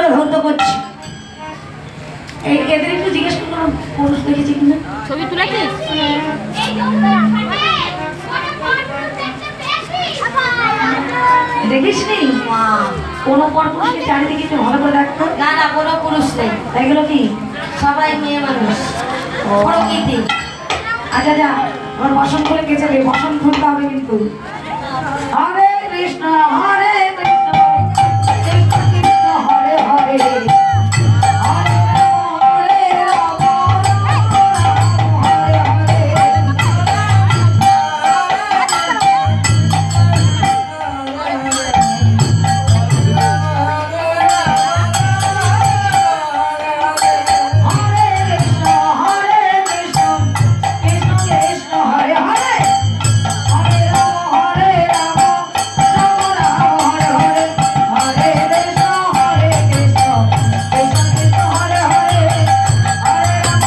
করে ধরত করছি। এদের একটু জিজ্ঞেস করলাম পুরুষ দেখেছি কিনা। ছবি তুলেছিস? দেখিস নি কোনো পরপুরুষকে চারিদিকে একটু ভালো করে দেখতো? না না, কোনো পুরুষ নেই, এগুলো কি সবাই মেয়ে মানুষ, প্রকৃতি। আচ্ছা যা আমার বসন করে গেছে রে, বসন খুলতে হবে কিন্তু। হরে কৃষ্ণ কৃষ্ণ কৃষ্ণ কৃষ্ণ হরে হরে